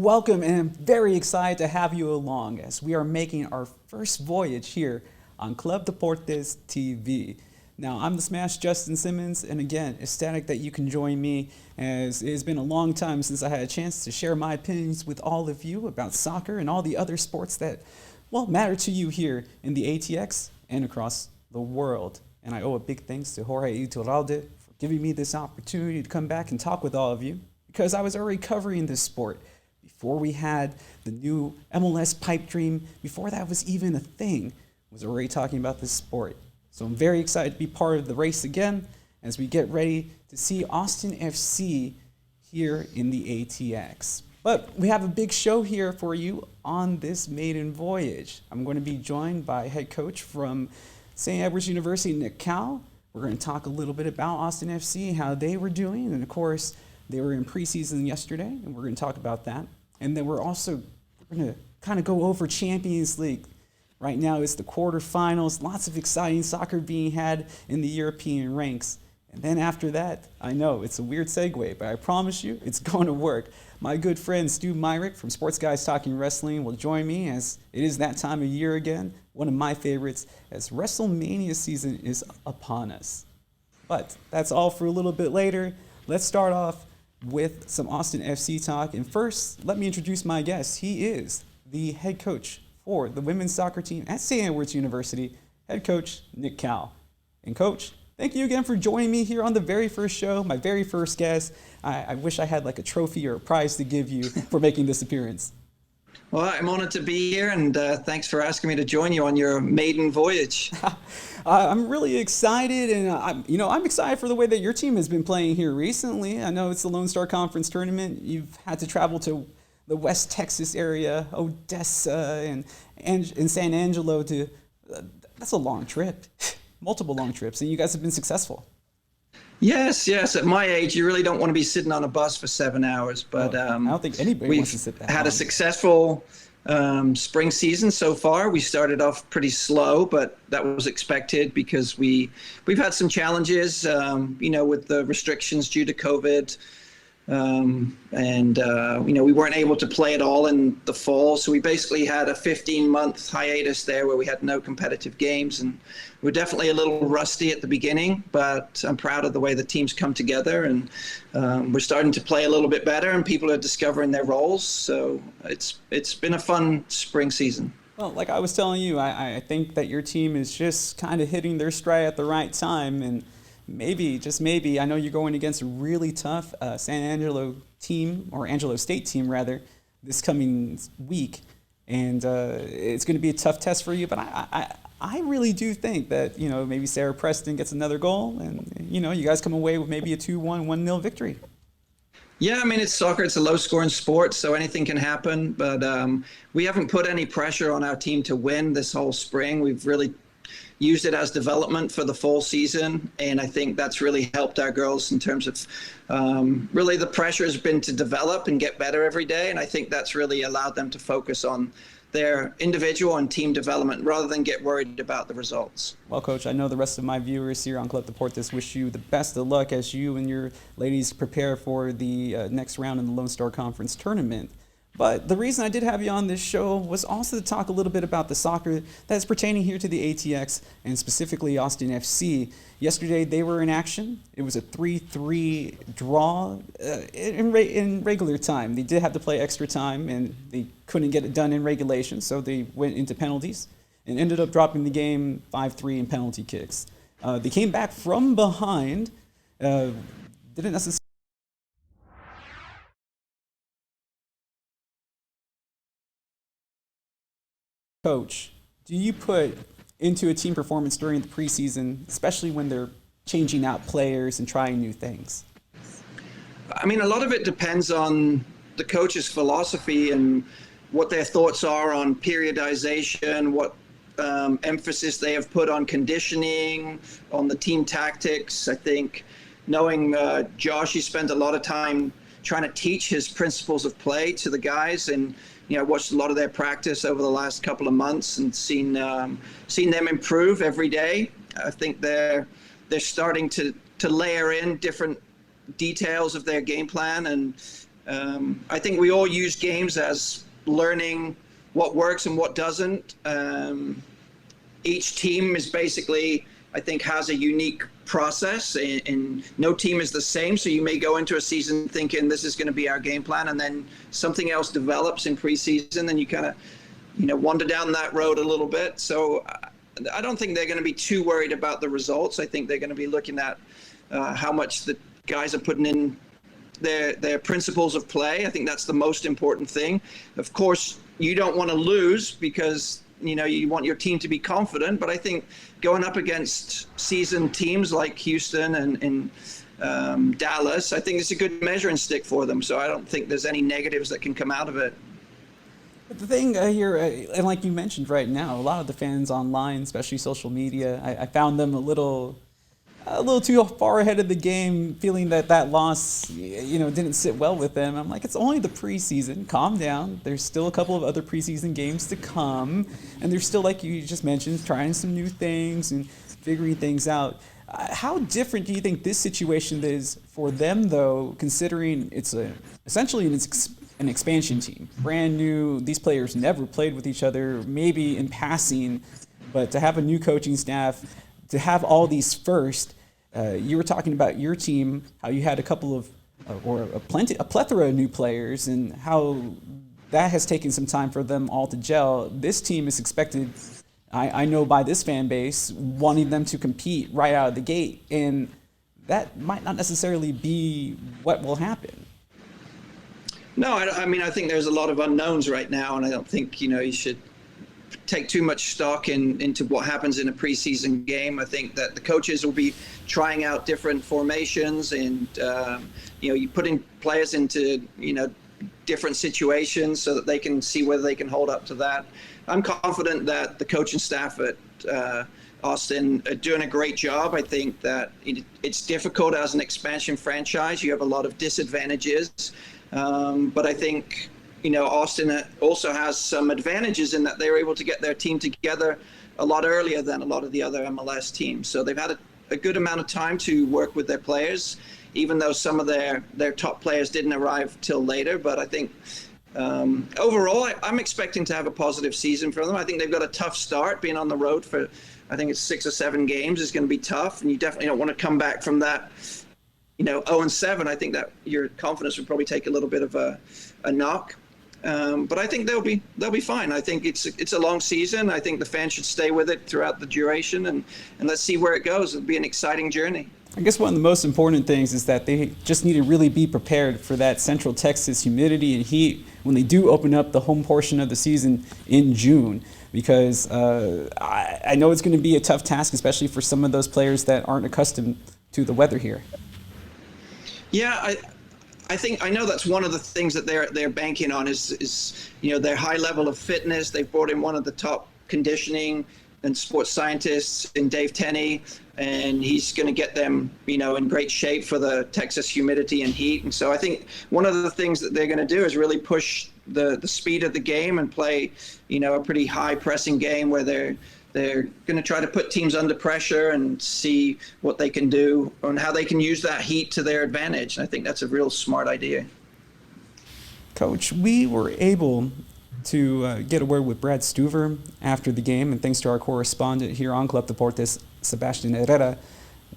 welcome, and I'm very excited to have you along as we are making our first voyage here on Club Deportes TV. Now, I'm the Smash Justin Simmons, and again, ecstatic that you can join me, as it has been a long time since I had a chance to share my opinions with all of you about soccer and all the other sports that, well, matter to you here in the ATX and across the world. And I owe a big thanks to Jorge Iturralde for giving me this opportunity to come back and talk with all of you, because I was already covering this sport before we had the new MLS pipe dream, before that was even a thing, I was already talking about this sport. So I'm very excited to be part of the race again as we get ready to see Austin FC here in the ATX. But we have a big show here for you on this maiden voyage. I'm going to be joined by head coach from St. Edward's University, Nick Cowell. We're going to talk a little bit about Austin FC, how they were doing, and of course, they were in preseason yesterday, and we're going to talk about that. And then we're going to kind of go over Champions League. Right now it's the quarterfinals, lots of exciting soccer being had in the European ranks. And then after that, I know it's a weird segue, but I promise you it's going to work. My good friend Stu Myrick from Sports Guys Talking Wrestling will join me, as it is that time of year again, one of my favorites, as WrestleMania season is upon us. But that's all for a little bit later. Let's start off with some Austin FC talk. And first, let me introduce my guest. He is the head coach for the women's soccer team at St. Edward's University, head coach Nick Cowell. And coach, thank you again for joining me here on the very first show, my very first guest. I wish I had like a trophy or a prize to give you for making this appearance. Well, I'm honored to be here, and thanks for asking me to join you on your maiden voyage. I'm really excited, and I'm excited for the way that your team has been playing here recently. I know it's the Lone Star Conference tournament. You've had to travel to the West Texas area, Odessa, and San Angelo. That's a long trip, multiple long trips, and you guys have been successful. Yes. At my age, you really don't want to be sitting on a bus for 7 hours. But I don't think anybody wants to sit that long. We've had a successful spring season so far. We started off pretty slow, but that was expected because we've had some challenges, with the restrictions due to COVID. We weren't able to play at all in the fall. So we basically had a 15-month hiatus there where we had no competitive games, and we're definitely a little rusty at the beginning, but I'm proud of the way the team's come together, and we're starting to play a little bit better, and people are discovering their roles. So it's been a fun spring season. Well, like I was telling you, I think that your team is just kind of hitting their stride at the right time, and maybe, just maybe, I know you're going against a really tough San Angelo team, or Angelo State team rather, this coming week, and it's going to be a tough test for you. But I really do think that maybe Sarah Preston gets another goal, and you guys come away with maybe a 2-1, 1-0 victory. Yeah, I mean, it's soccer. It's a low-scoring sport, so anything can happen. But we haven't put any pressure on our team to win this whole spring. We've really used it as development for the fall season, and I think that's really helped our girls in terms of really the pressure has been to develop and get better every day, and I think that's really allowed them to focus on their individual and team development rather than get worried about the results. Well, Coach, I know the rest of my viewers here on Club Deportes wish you the best of luck as you and your ladies prepare for the next round in the Lone Star Conference tournament. But the reason I did have you on this show was also to talk a little bit about the soccer that's pertaining here to the ATX, and specifically Austin FC. Yesterday they were in action. It was a 3-3 draw in regular time. They did have to play extra time, and they couldn't get it done in regulation, so they went into penalties and ended up dropping the game 5-3 in penalty kicks. They came back from behind, didn't necessarily. Coach, do you put into a team performance during the preseason, especially when they're changing out players and trying new things? I mean, a lot of it depends on the coach's philosophy and what their thoughts are on periodization, what emphasis they have put on conditioning, on the team tactics. I think knowing Josh, he spent a lot of time trying to teach his principles of play to the guys, and watched a lot of their practice over the last couple of months and seen them improve every day. I think they're starting to layer in different details of their game plan, and I think we all use games as learning what works and what doesn't. Each team is basically, I think, has a unique process, and no team is the same. So you may go into a season thinking this is going to be our game plan, and then something else develops in preseason, and you kind of, wander down that road a little bit. So I don't think they're going to be too worried about the results. I think they're going to be looking at how much the guys are putting in their principles of play. I think that's the most important thing. Of course, you don't want to lose because you want your team to be confident, but I think going up against seasoned teams like Houston and Dallas, I think it's a good measuring stick for them. So I don't think there's any negatives that can come out of it. But the thing here, and like you mentioned right now, a lot of the fans online, especially social media, I found them a little too far ahead of the game, feeling that loss, didn't sit well with them. I'm like, it's only the preseason. Calm down. There's still a couple of other preseason games to come, and they're still, like you just mentioned, trying some new things and figuring things out. How different do you think this situation is for them, though, considering it's essentially an expansion team, brand new? These players never played with each other, maybe in passing, but to have a new coaching staff, to have all these first, you were talking about your team, how you had a couple of, a plethora of new players, and how that has taken some time for them all to gel. This team is expected, I know by this fan base, wanting them to compete right out of the gate, and that might not necessarily be what will happen. No, I think there's a lot of unknowns right now, and I don't think, you should take too much stock into what happens in a preseason game. I think that the coaches will be trying out different formations, and you putting players into different situations so that they can see whether they can hold up to that. I'm confident that the coaching staff at Austin are doing a great job. I think that it's difficult as an expansion franchise. You have a lot of disadvantages, but I think Austin also has some advantages in that they were able to get their team together a lot earlier than a lot of the other MLS teams. So they've had a good amount of time to work with their players, even though some of their top players didn't arrive till later. But I think overall, I'm expecting to have a positive season for them. I think they've got a tough start. Being on the road for, I think it's 6 or 7 games is going to be tough, and you definitely don't want to come back from that 0-7. I think that your confidence would probably take a little bit of a knock. But I think they'll be fine. I think it's a long season. I think the fans should stay with it throughout the duration, and let's see where it goes. It'll be an exciting journey. I guess one of the most important things is that they just need to really be prepared for that Central Texas humidity and heat when they do open up the home portion of the season in June, because I know it's going to be a tough task, especially for some of those players that aren't accustomed to the weather here. Yeah, I know that's one of the things that they're banking on is their high level of fitness. They've brought in one of the top conditioning and sports scientists in Dave Tenney, and he's going to get them in great shape for the Texas humidity and heat. And so I think one of the things that they're going to do is really push the speed of the game and play a pretty high pressing game where they're going to try to put teams under pressure and see what they can do and how they can use that heat to their advantage. And I think that's a real smart idea. Coach, we were able to get a word with Brad Stuver after the game, and thanks to our correspondent here on Club Deportes, Sebastian Herrera,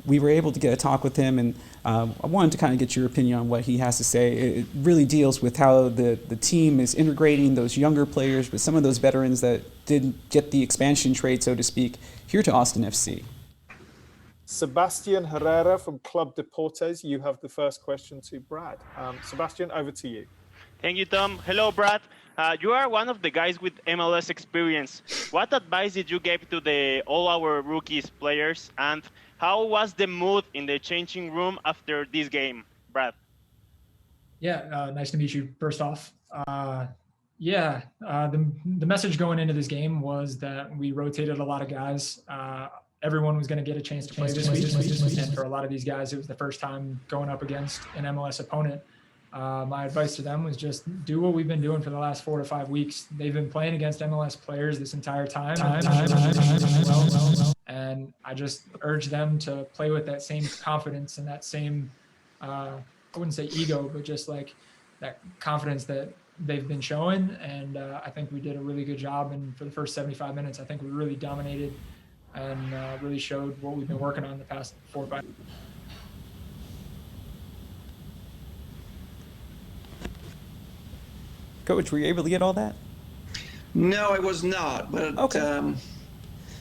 we were able to get a talk with him, and I wanted to kind of get your opinion on what he has to say. It really deals with how the team is integrating those younger players with some of those veterans that didn't get the expansion trade, so to speak, here to Austin FC. Sebastian Herrera from Club Deportes, you have the first question to Brad. Sebastian, over to you. Thank you, Tom. Hello, Brad. You are one of the guys with MLS experience. What advice did you give to all our rookies players, and how was the mood in the changing room after this game, Brad? Yeah, nice to meet you, first off. The message going into this game was that we rotated a lot of guys. Everyone was going to get a chance to play this week, and for a lot of these guys, it was the first time going up against an MLS opponent. My advice to them was just do what we've been doing for the last 4 to 5 weeks. They've been playing against MLS players this entire time. And I just urge them to play with that same confidence and that same, I wouldn't say ego, but just like that confidence that they've been showing. And I think we did a really good job. And for the first 75 minutes, I think we really dominated and really showed what we've been working on the past 4 or 5. Coach, were you able to get all that? No, I was not. But Okay.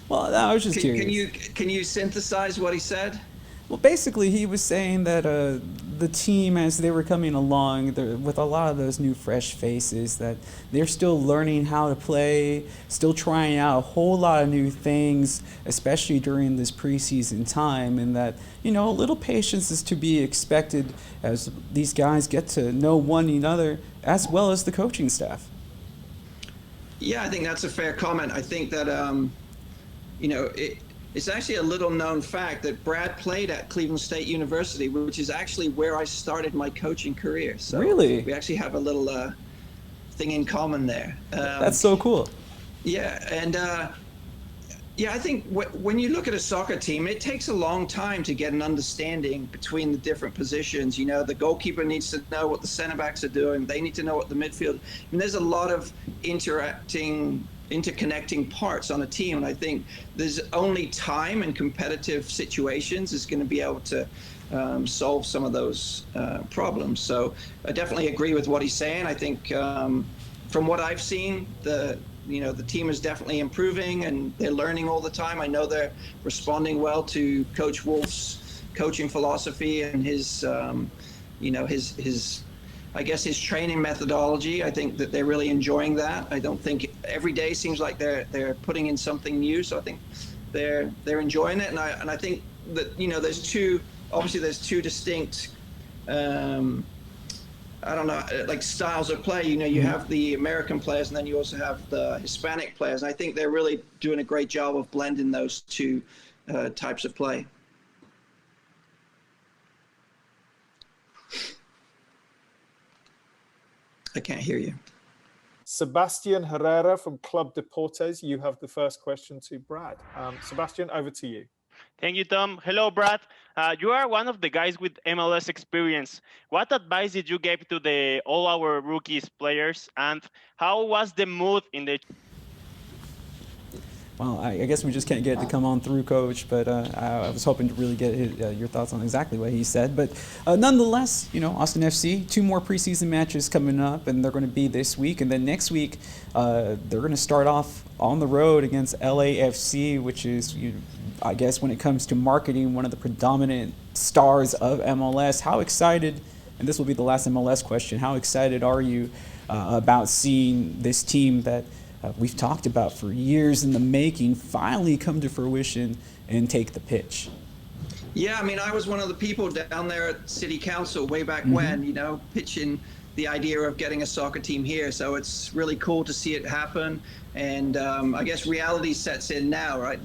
Well, I was just curious. Can you synthesize what he said? Well, basically, he was saying that the team, as they were coming along, with a lot of those new fresh faces, that they're still learning how to play, still trying out a whole lot of new things, especially during this preseason time, and that, you know, a little patience is to be expected as these guys get to know one another as well as the coaching staff. Yeah, I think that's a fair comment. I think that, you know, it's actually a little known fact that Brad played at Cleveland State University, which is actually where I started my coaching career. So really? We actually have a little thing in common there. That's so cool. Yeah, and yeah, I think when you look at a soccer team, it takes a long time to get an understanding between the different positions. You know, the goalkeeper needs to know what the center backs are doing. They need to know what the midfield. And there's a lot of interconnecting parts on a team, and I think there's only time and competitive situations is going to be able to solve some of those problems. So I definitely agree with what he's saying. I think from what I've seen, the team is definitely improving and they're learning all the time. I know they're responding well to Coach Wolf's coaching philosophy and his I guess his training methodology. I think that they're really enjoying that. I don't think every day seems like they're putting in something new. So I think they're enjoying it. And I think that, you know, there's two distinct, I don't know, like styles of play. You know, you have the American players and then you also have the Hispanic players. And I think they're really doing a great job of blending those two types of play. I can't hear you. Sebastian Herrera from Club Deportes, you have the first question to Brad. Sebastian, over to you. Thank you, Tom. Hello, Brad. You are one of the guys with MLS experience. What advice did you give to all our rookies players, and how was the mood in the? Well, I guess we just can't get it to come on through, Coach, but I was hoping to really get your thoughts on exactly what he said. But nonetheless, you know, Austin FC, 2 more preseason matches coming up, and they're going to be this week. And then next week, they're going to start off on the road against LAFC, which is, I guess, when it comes to marketing, one of the predominant stars of MLS. How excited, and this will be the last MLS question, how excited are you about seeing this team that we've talked about for years in the making finally come to fruition and take the pitch? Yeah, I mean, I was one of the people down there at City Council way back when, you know, pitching the idea of getting a soccer team here. So it's really cool to see it happen. And I guess reality sets in now, right?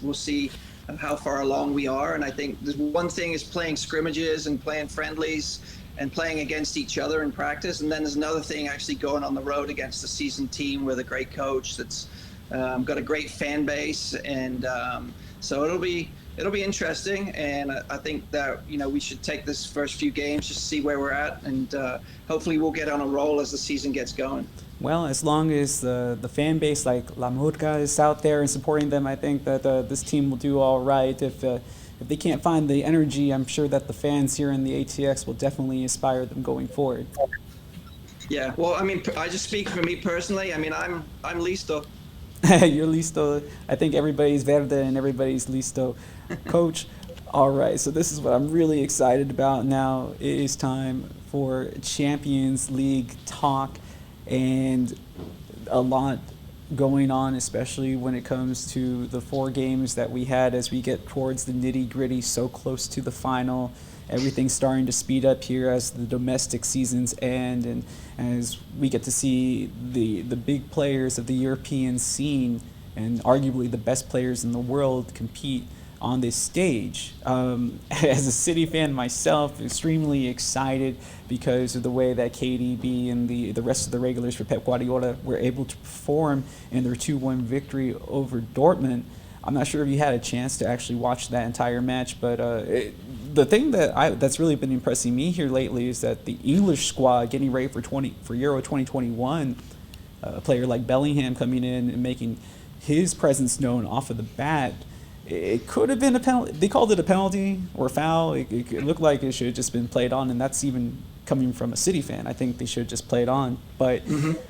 We'll see how far along we are. And I think there's one thing is playing scrimmages and playing friendlies and playing against each other in practice. And then there's another thing actually going on the road against a seasoned team with a great coach that's got a great fan base. And so it'll be interesting. And I think that, you know, we should take this first few games, just see where we're at. And hopefully we'll get on a roll as the season gets going. Well, as long as the fan base like La Murga is out there and supporting them, I think that this team will do all right. If they can't find the energy, I'm sure that the fans here in the ATX will definitely inspire them going forward. Yeah, well, I mean, I just speak for me personally. I mean, I'm listo. You're listo. I think everybody's verde and everybody's listo. Coach, all right, so this is what I'm really excited about now. It is time for Champions League talk, and a lot going on, especially when it comes to the 4 games that we had as we get towards the nitty-gritty, so close to the final. Everything's starting to speed up here as the domestic seasons end, and as we get to see the big players of the European scene and arguably the best players in the world compete on this stage. As a City fan myself, extremely excited because of the way that KDB and the rest of the regulars for Pep Guardiola were able to perform in their 2-1 victory over Dortmund. I'm not sure if you had a chance to actually watch that entire match, but the thing that's really been impressing me here lately is that the English squad getting ready for Euro 2021, a player like Bellingham coming in and making his presence known off of the bat. It could have been a penalty. They called it a penalty or a foul. It looked like it should have just been played on, and that's even coming from a City fan. I think they should just play it on. But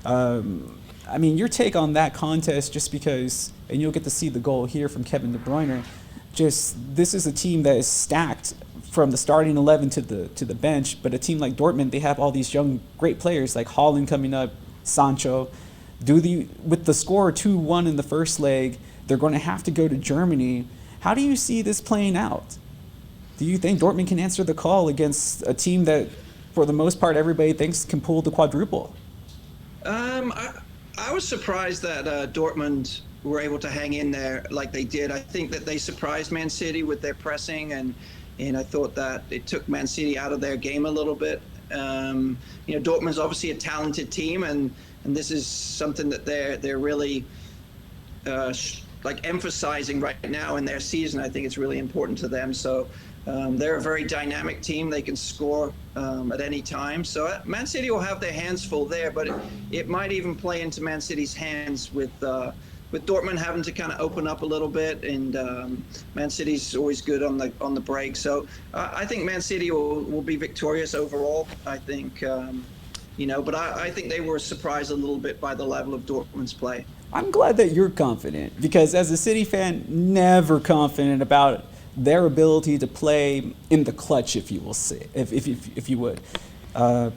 I mean, your take on that contest, just because, and you'll get to see the goal here from Kevin De Bruyne. Just, this is a team that is stacked from the starting 11 to the bench, but a team like Dortmund, they have all these young great players like Haaland coming up, Sancho. With the score 2-1 in the first leg, they're going to have to go to Germany. How do you see this playing out? Do you think Dortmund can answer the call against a team that, for the most part, everybody thinks can pull the quadruple? I was surprised that Dortmund were able to hang in there like they did. I think that they surprised Man City with their pressing, and I thought that it took Man City out of their game a little bit. Dortmund's obviously a talented team, and this is something that they're really emphasizing right now in their season. I think it's really important to them. So they're a very dynamic team. They can score at any time. So Man City will have their hands full there, but it might even play into Man City's hands with Dortmund having to kind of open up a little bit, and Man City's always good on the break. So I think Man City will be victorious overall. I think, but I think they were surprised a little bit by the level of Dortmund's play. I'm glad that you're confident, because as a City fan, never confident about their ability to play in the clutch, if you will say, if you would.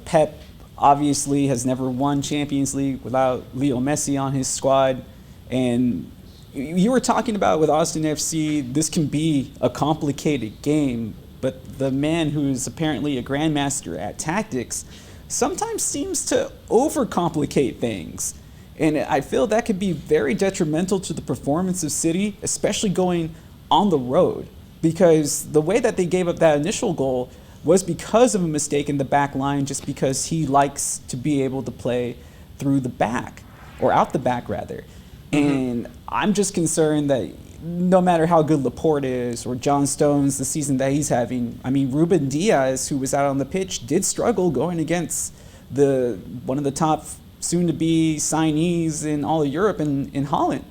Pep obviously has never won Champions League without Leo Messi on his squad. And you were talking about with Austin FC, this can be a complicated game, but the man who's apparently a grandmaster at tactics sometimes seems to overcomplicate things. And I feel that could be very detrimental to the performance of City, especially going on the road, because the way that they gave up that initial goal was because of a mistake in the back line, just because he likes to be able to play through the back, or out the back rather. And I'm just concerned that no matter how good Laporte is, or John Stones, the season that he's having, I mean, Ruben Diaz, who was out on the pitch, did struggle going against one of the top soon-to-be signees in all of Europe in Haaland.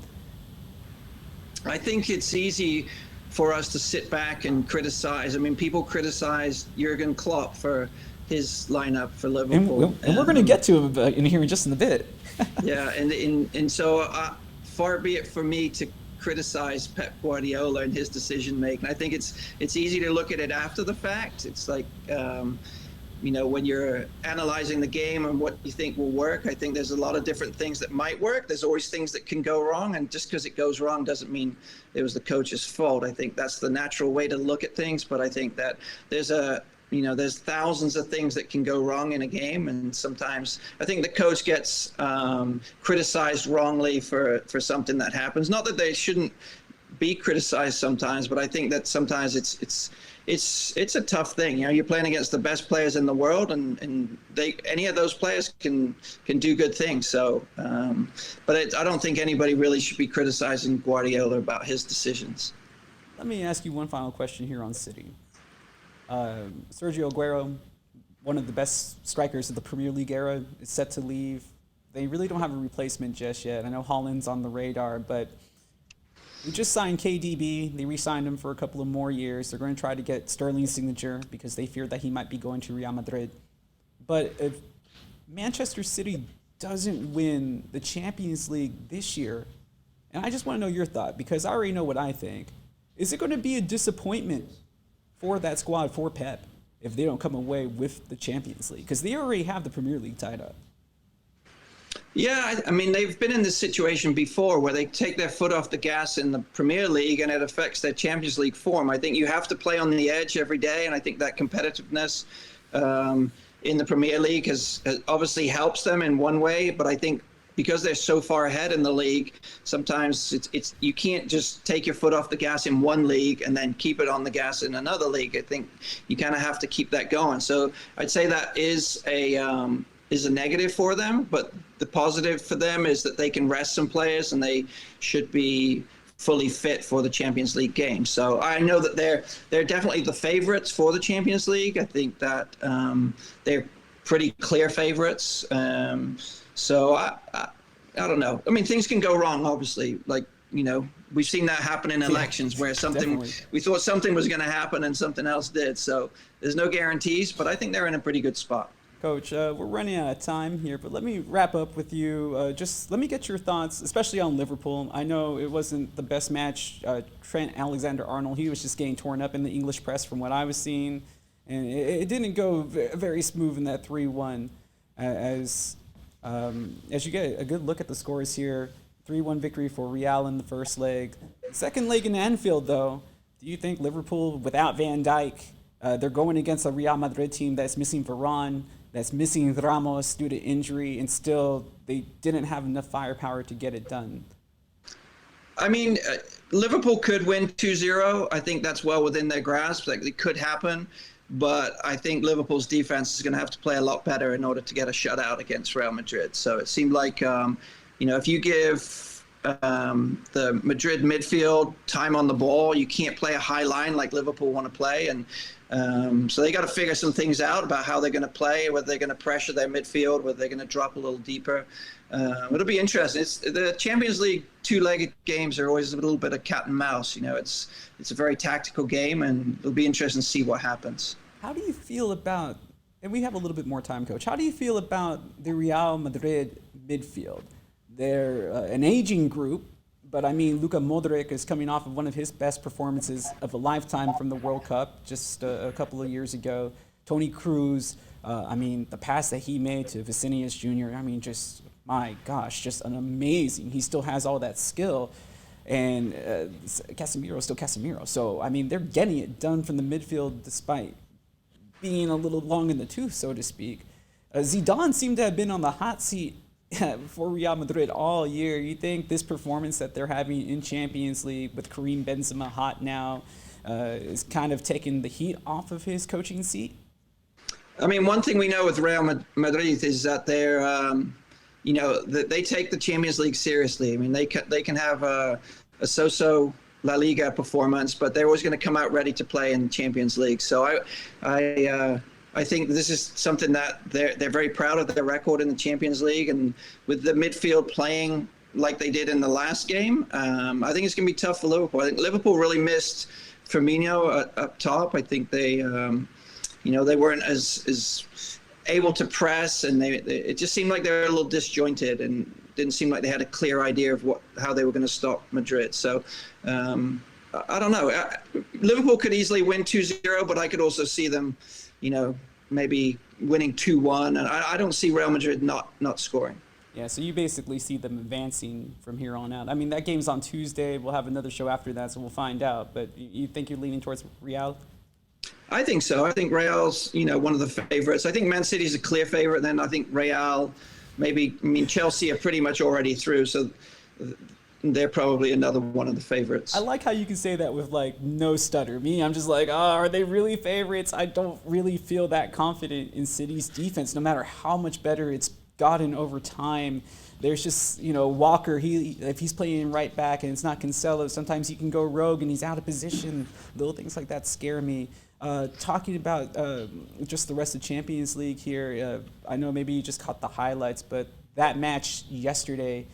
I think it's easy for us to sit back and criticize. I mean, people criticize Jurgen Klopp for his lineup for Liverpool. And we're going to get to him in here in just a bit. Yeah, and so far be it for me to criticize Pep Guardiola and his decision making. I think it's easy to look at it after the fact. It's like when you're analyzing the game and what you think will work, I think there's a lot of different things that might work. There's always things that can go wrong, and just because it goes wrong doesn't mean it was the coach's fault. I think that's the natural way to look at things, but I think that there's thousands of things that can go wrong in a game, and sometimes I think the coach gets criticized wrongly for something that happens. Not that they shouldn't be criticized sometimes, but I think that sometimes it's a tough thing. You're playing against the best players in the world, and any of those players can do good things. So, but I don't think anybody really should be criticizing Guardiola about his decisions. Let me ask you one final question here on City. Sergio Aguero, one of the best strikers of the Premier League era, is set to leave. They really don't have a replacement just yet. I know Haaland's on the radar, but we just signed KDB. They re-signed him for a couple of more years. They're going to try to get Sterling's signature because they fear that he might be going to Real Madrid. But if Manchester City doesn't win the Champions League this year, and I just want to know your thought, because I already know what I think, is it going to be a disappointment for that squad, for Pep, if they don't come away with the Champions League? Because they already have the Premier League tied up. Yeah, I mean, they've been in this situation before where they take their foot off the gas in the Premier League and it affects their Champions League form. I think you have to play on the edge every day, and I think that competitiveness in the Premier League has obviously helps them in one way, but I think because they're so far ahead in the league, sometimes it's you can't just take your foot off the gas in one league and then keep it on the gas in another league. I think you kind of have to keep that going. So I'd say that is a negative for them, but the positive for them is that they can rest some players and they should be fully fit for the Champions League game. So I know that they're definitely the favorites for the Champions League. I think that they're pretty clear favorites. So I don't know. I mean, things can go wrong, obviously. Like, we've seen that happen in elections where we thought something was going to happen and something else did. So there's no guarantees, but I think they're in a pretty good spot. Coach, we're running out of time here, but let me wrap up with you. Just let me get your thoughts, especially on Liverpool. I know it wasn't the best match. Trent Alexander-Arnold, he was just getting torn up in the English press from what I was seeing. And it didn't go very smooth in that 3-1. As you get a good look at the scores here, 3-1 victory for Real in the first leg. Second leg in Anfield, though, do you think Liverpool, without Van Dijk, they're going against a Real Madrid team that's missing Varane, that's missing Ramos due to injury, and still they didn't have enough firepower to get it done? I mean, Liverpool could win 2-0. I think that's well within their grasp. Like, it could happen. But I think Liverpool's defense is going to have to play a lot better in order to get a shutout against Real Madrid. So it seemed like, if you give the Madrid midfield time on the ball, you can't play a high line like Liverpool want to play. And so they got to figure some things out about how they're going to play, whether they're going to pressure their midfield, whether they're going to drop a little deeper. It'll be interesting. The Champions League two-legged games are always a little bit of cat and mouse. It's a very tactical game, and it'll be interesting to see what happens. How do you feel about, and we have a little bit more time, Coach, how do you feel about the Real Madrid midfield? They're an aging group, but I mean, Luka Modric is coming off of one of his best performances of a lifetime from the World Cup just a couple of years ago. Toni Kroos, the pass that he made to Vinicius Jr., my gosh, just an amazing. He still has all that skill. And Casemiro still Casemiro. So, they're getting it done from the midfield despite being a little long in the tooth, so to speak. Zidane seemed to have been on the hot seat for Real Madrid all year. You think this performance that they're having in Champions League with Karim Benzema hot now is kind of taking the heat off of his coaching seat? One thing we know with Real Madrid is that they're, they take the Champions League seriously. They can have a so-so La Liga performance, but they're always going to come out ready to play in the Champions League. So I think this is something that they're very proud of their record in the Champions League, and with the midfield playing like they did in the last game, I think it's going to be tough for Liverpool. I think Liverpool really missed Firmino up top. I think they weren't as able to press, and it just seemed like they were a little disjointed and didn't seem like they had a clear idea of how they were going to stop Madrid. So I don't know. Liverpool could easily win 2-0, but I could also see them, maybe winning 2-1. And I don't see Real Madrid not scoring. Yeah, so you basically see them advancing from here on out. That game's on Tuesday. We'll have another show after that, so we'll find out. But you think you're leaning towards Real? I think so. I think Real's, one of the favorites. I think Man City's a clear favorite. Then I think Real, Chelsea are pretty much already through, so they're probably another one of the favorites. I like how you can say that with no stutter. I'm just like, are they really favorites? I don't really feel that confident in City's defense, no matter how much better it's gotten over time. There's just, Walker, if he's playing right back and it's not Cancelo, sometimes he can go rogue and he's out of position. Little things like that scare me. Talking about just the rest of Champions League here, I know maybe you just caught the highlights, but that match yesterday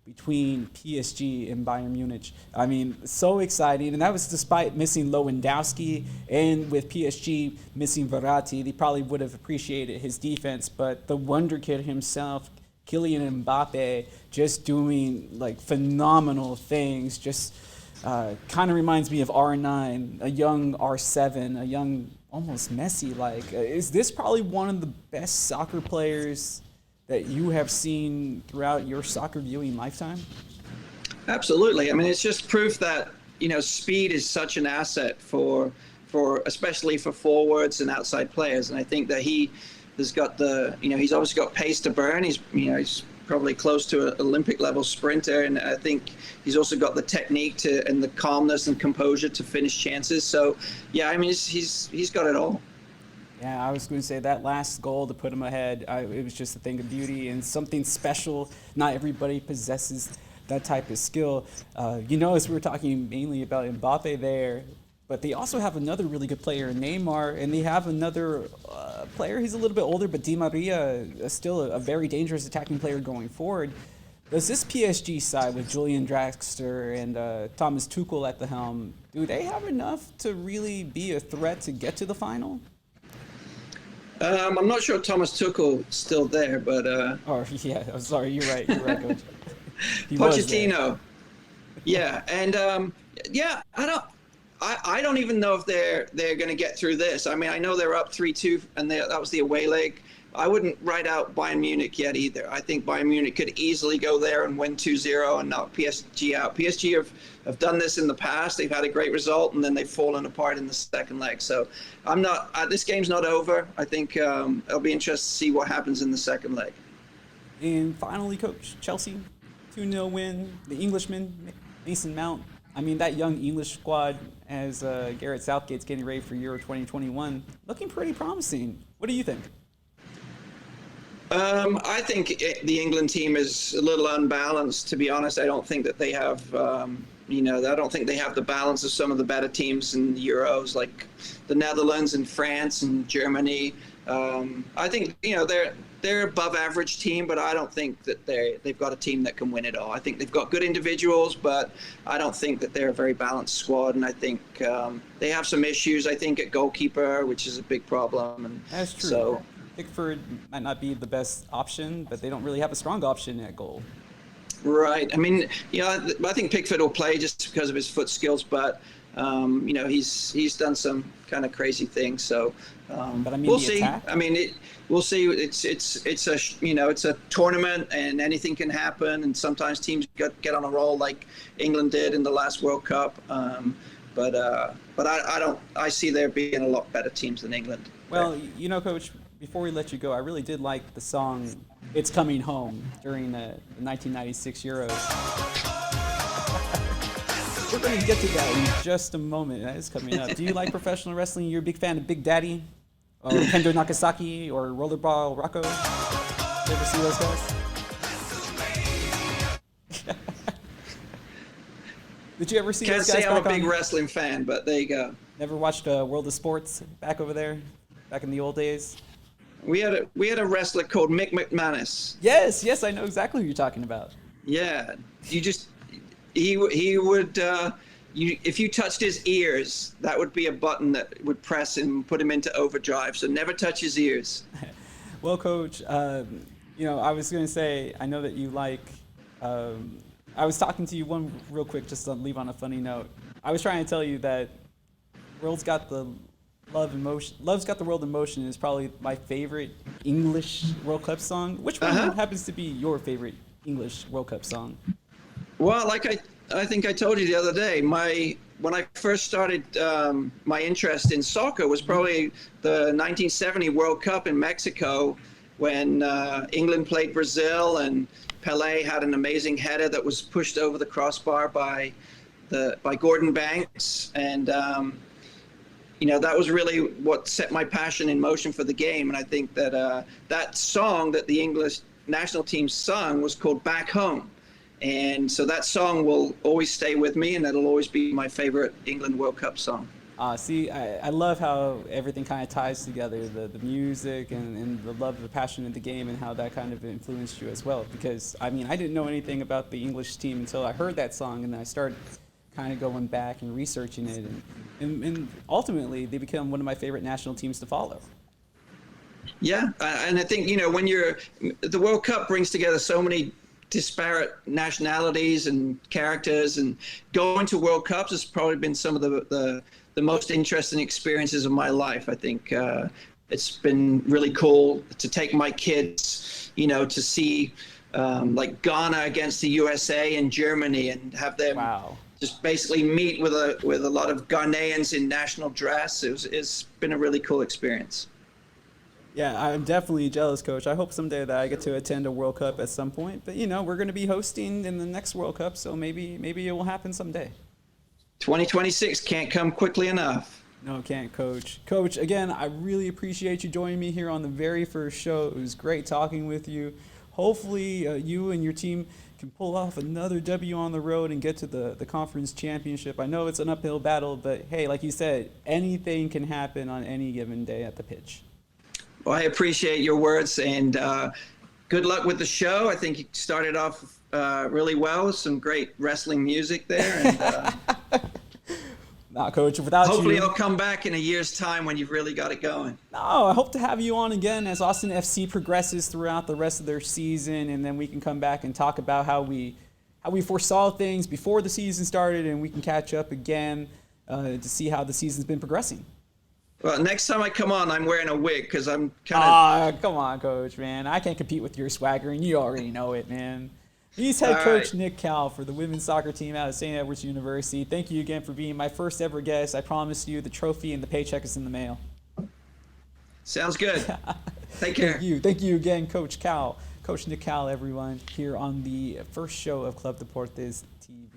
between PSG and Bayern Munich, so exciting. And that was despite missing Lewandowski, and with PSG missing Verratti, they probably would have appreciated his defense. But the wonder kid himself, Kylian Mbappe, just doing phenomenal things, just kind of reminds me of R9, a young R7, a young almost Messi-like. Is this probably one of the best soccer players that you have seen throughout your soccer viewing lifetime? Absolutely. it's just proof that, speed is such an asset for especially for forwards and outside players. And I think that he has got he's obviously got pace to burn. He's probably close to an Olympic level sprinter, and I think he's also got the technique and the calmness and composure to finish chances. So yeah, he's got it all. Yeah, I was going to say that last goal to put him ahead, it was just a thing of beauty and something special. Not everybody possesses that type of skill. As we were talking mainly about Mbappe there, but they also have another really good player, Neymar, and they have another player. He's a little bit older, but Di Maria is still a very dangerous attacking player going forward. Does this PSG side with Julian Draxler and Thomas Tuchel at the helm, do they have enough to really be a threat to get to the final? I'm not sure Thomas Tuchel's still there, but Oh yeah, I'm sorry. You're right, Coach. Pochettino. Yeah, and I don't even know if they're going to get through this. I mean, I know they're up 3-2, and that was the away leg. I wouldn't write out Bayern Munich yet either. I think Bayern Munich could easily go there and win 2-0 and knock PSG out. PSG have done this in the past. They've had a great result, and then they've fallen apart in the second leg. So this game's not over. I think it'll be interesting to see what happens in the second leg. And finally, Coach, Chelsea, 2-0 win. The Englishman, Mason Mount. I mean, that young English squad, as Gareth Southgate's getting ready for Euro 2021, looking pretty promising. What do you think? I think the England team is a little unbalanced, to be honest. I don't think that they have, I don't think they have the balance of some of the better teams in the Euros, like the Netherlands and France and Germany. I think, they're above average team, but I don't think that they've got a team that can win it all. I think they've got good individuals, but I don't think that they're a very balanced squad. And I think they have some issues, I think, at goalkeeper, which is a big problem. And that's true. So, Pickford might not be the best option, but they don't really have a strong option at goal. Right. I mean, I think Pickford will play just because of his foot skills, but he's done some kind of crazy things. So, but I mean, we'll see. I mean, we'll see. It's a tournament, and anything can happen. And sometimes teams get on a roll, like England did in the last World Cup. But I see there being a lot better teams than England. Well, Coach, before we let you go, I really did like the song "It's Coming Home" during the 1996 Euros. We're going to get to that in just a moment. That is coming up. Do you like professional wrestling? You're a big fan of Big Daddy, or Kendo Nagasaki, or Rollerball Rocco? You ever see those guys? Did you ever see Can't those guys? say I'm a big wrestling fan, but there you go. Never watched World of Sports back over there, back in the old days? We had a wrestler called Mick McManus. Yes, I know exactly who you're talking about. Yeah, he would if you touched his ears, that would be a button that would press and put him into overdrive. So never touch his ears. Well, Coach, I was going to say, I know that you like. I was talking to you one real quick, just to leave on a funny note. I was trying to tell you that World's Got the Love in Motion. Love's Got the World in Motion is probably my favorite English World Cup song. Which one happens to be your favorite English World Cup song? Well, like I think I told you the other day, when I first started my interest in soccer was probably the 1970 World Cup in Mexico, when England played Brazil and Pelé had an amazing header that was pushed over the crossbar by Gordon Banks, and that was really what set my passion in motion for the game. And I think that that song that the English national team sung was called Back Home. And so that song will always stay with me, and that'll always be my favorite England World Cup song. See, I love how everything kind of ties together, the music and the love, the passion of the game, and how that kind of influenced you as well. Because, I mean, I didn't know anything about the English team until I heard that song, and then I started kind of going back and researching it. And ultimately, they become one of my favorite national teams to follow. Yeah, and I think, when the World Cup brings together so many disparate nationalities and characters, and going to World Cups has probably been some of the most interesting experiences of my life. I think it's been really cool to take my kids, to see like Ghana against the USA and Germany, and have them just basically meet with a lot of Ghanaians in national dress. It's been a really cool experience. Yeah, I'm definitely jealous, Coach. I hope someday that I get to attend a World Cup at some point. But, we're going to be hosting in the next World Cup, so maybe it will happen someday. 2026 can't come quickly enough. No, it can't, Coach. Coach, again, I really appreciate you joining me here on the very first show. It was great talking with you. Hopefully, you and your team can pull off another W on the road and get to the conference championship. I know it's an uphill battle, but hey, like you said, anything can happen on any given day at the pitch. Well, I appreciate your words, and good luck with the show. I think you started off really well. Some great wrestling music there. And, Nah, Coach, without hopefully you... I'll come back in a year's time when you've really got it going. No, I hope to have you on again as Austin FC progresses throughout the rest of their season, and then we can come back and talk about how we foresaw things before the season started, and we can catch up again to see how the season's been progressing. Well, next time I come on, I'm wearing a wig because I'm kind of... Come on, Coach, man. I can't compete with your swagger, and you already know it, man. He's head coach Nick Cowell for the women's soccer team out of St. Edward's University. Thank you again for being my first ever guest. I promise you the trophy and the paycheck is in the mail. Sounds good. Take care. Thank you again, Coach Cowell. Coach Nick Cowell, everyone, here on the first show of Club Deportes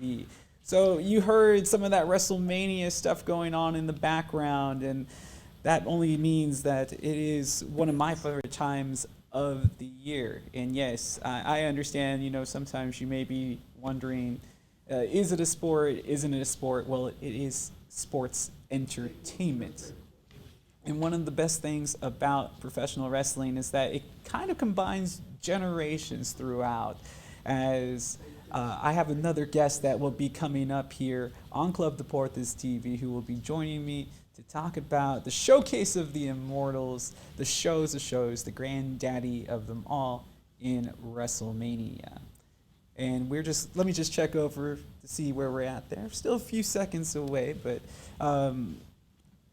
TV. So you heard some of that WrestleMania stuff going on in the background, and that only means that it is one of my favorite times of the year. And yes, I understand, sometimes you may be wondering, is it a sport? Isn't it a sport? Well, it is sports entertainment. And one of the best things about professional wrestling is that it kind of combines generations throughout. As I have another guest that will be coming up here on Club Deportes TV who will be joining me to talk about the showcase of the immortals, the shows, the granddaddy of them all in WrestleMania. And let me just check over to see where we're at there. Still a few seconds away, but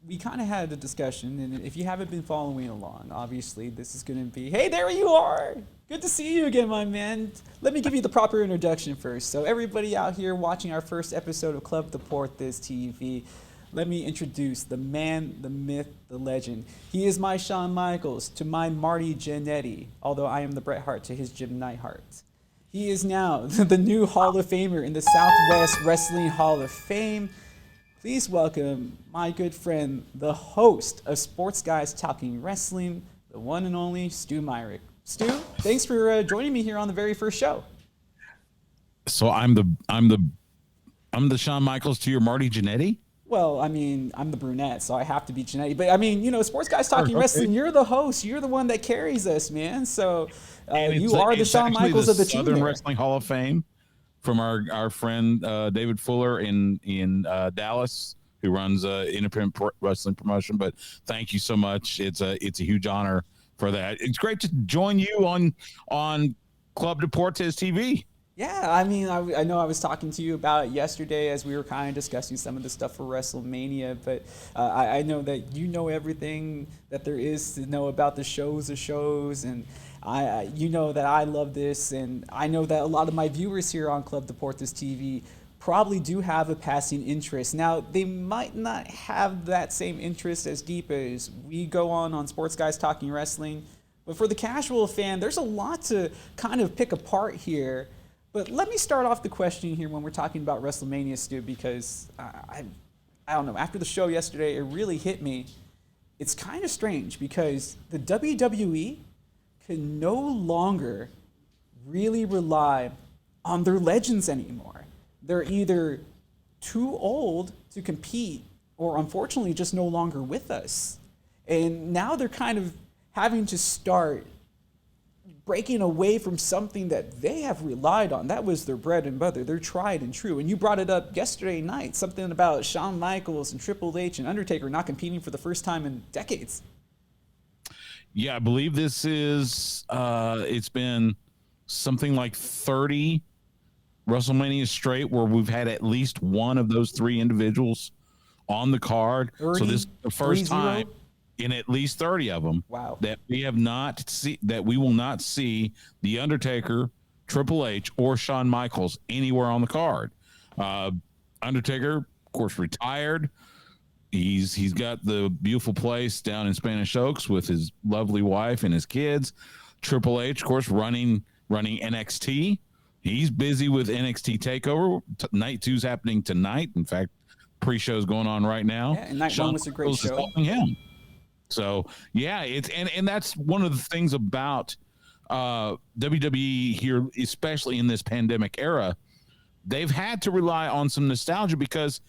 we kind of had a discussion, and if you haven't been following along, obviously this is going to be, hey, there you are. Good to see you again, my man. Let me give you the proper introduction first. So everybody out here watching our first episode of Club Deportes TV, let me introduce the man, the myth, the legend. He is my Shawn Michaels to my Marty Jannetty, although I am the Bret Hart to his Jim Neidhart. He is now the new Hall of Famer in the Southwest Wrestling Hall of Fame. Please welcome my good friend, the host of Sports Guys Talking Wrestling, the one and only Stu Myrick. Stu, thanks for joining me here on the very first show. So I'm the Shawn Michaels to your Marty Jannetty? Well, I mean, I'm the brunette, so I have to be Jannetty. But I mean, Sports Guys Talking Wrestling, you're the host. You're the one that carries us, man. So you are the Shawn Michaels of the team. Southern Wrestling Hall of Fame from our friend David Fuller in Dallas, who runs independent wrestling promotion. But thank you so much. It's a huge honor for that. It's great to join you on Club Deportes TV. Yeah, I mean, I know I was talking to you about it yesterday as we were kind of discussing some of the stuff for WrestleMania, but I know that you know everything that there is to know about the shows, and you know that I love this, and I know that a lot of my viewers here on Club Deportes TV probably do have a passing interest. Now, they might not have that same interest as deep as we go on Sports Guys Talking Wrestling, but for the casual fan, there's a lot to kind of pick apart here. But let me start off the question here when we're talking about WrestleMania, Stu, because I don't know, after the show yesterday, it really hit me. It's kind of strange because the WWE can no longer really rely on their legends anymore. They're either too old to compete or unfortunately just no longer with us. And now they're kind of having to start breaking away from something that they have relied on. That was their bread and butter. They're tried and true. And you brought it up yesterday night, something about Shawn Michaels and Triple H and Undertaker not competing for the first time in decades. Yeah, I believe this is, it's been something like 30 WrestleMania straight where we've had at least one of those three individuals on the card. 30, so this is the first 30? time in at least 30 of them that we will not see the Undertaker, Triple H, or Shawn Michaels anywhere on the card. Undertaker, of course, retired. He's got the beautiful place down in Spanish Oaks with his lovely wife and his kids. Triple H, of course, running NXT. He's busy with NXT TakeOver. Night 2's happening tonight. In fact, pre-show's going on right now. Yeah, and Night 1 was a great show. Him. So yeah, it's and that's one of the things about WWE here, especially in this pandemic era, they've had to rely on some nostalgia because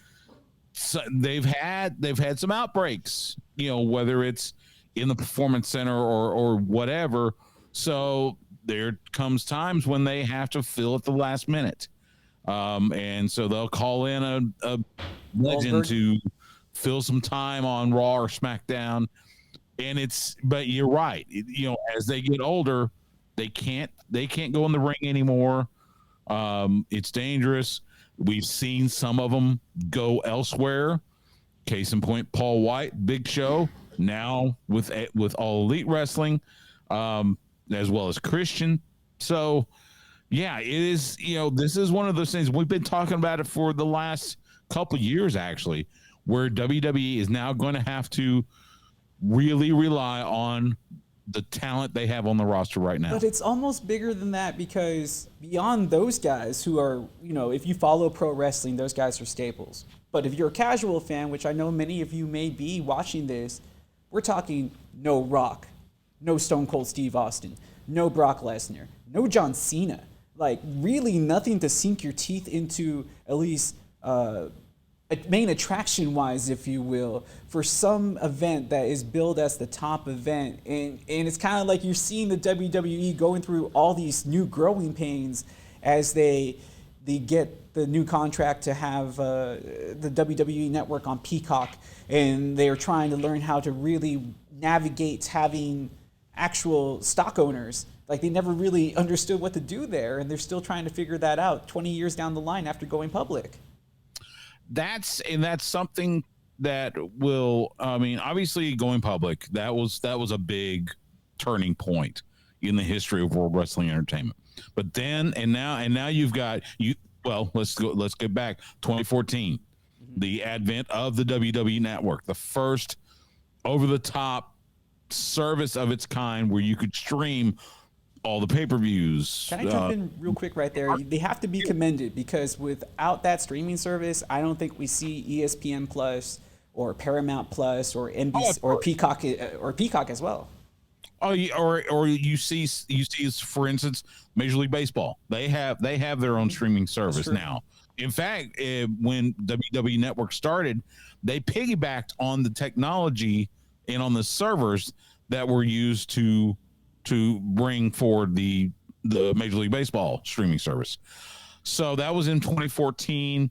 they've had some outbreaks, whether it's in the performance center or whatever. So there comes times when they have to fill at the last minute. And so they'll call in a legend to fill some time on Raw or SmackDown. And but you're right. As they get older, they can't go in the ring anymore. It's dangerous. We've seen some of them go elsewhere. Case in point, Paul White, Big Show, now with All Elite Wrestling, as well as Christian. So, yeah, it is. This is one of those things we've been talking about it for the last couple of years, actually, where WWE is now going to have to really rely on the talent they have on the roster right now. But it's almost bigger than that, because beyond those guys who are, if you follow pro wrestling, those guys are staples. But if you're a casual fan, which I know many of you may be watching this, we're talking no Rock, no Stone Cold Steve Austin, no Brock Lesnar, no John Cena. Like, really nothing to sink your teeth into, at least main attraction-wise, if you will, for some event that is billed as the top event. And it's kind of like you're seeing the WWE going through all these new growing pains as they get the new contract to have the WWE Network on Peacock, and they're trying to learn how to really navigate having actual stock owners. Like, they never really understood what to do there, and they're still trying to figure that out 20 years down the line after going public. That's something that will, obviously going public, that was a big turning point in the history of World Wrestling Entertainment. But then, and now you've got let's get back 2014, the advent of the WWE Network, the first over the top service of its kind where you could stream all the pay-per-views. Can I jump in real quick right there? They have to be commended, because without that streaming service, I don't think we see ESPN Plus or Paramount Plus or NBC or Peacock as well. Oh, or you see, for instance, Major League Baseball. They have their own streaming service now. In fact, when WWE Network started, they piggybacked on the technology and on the servers that were used to bring forward the Major League Baseball streaming service. So that was in 2014.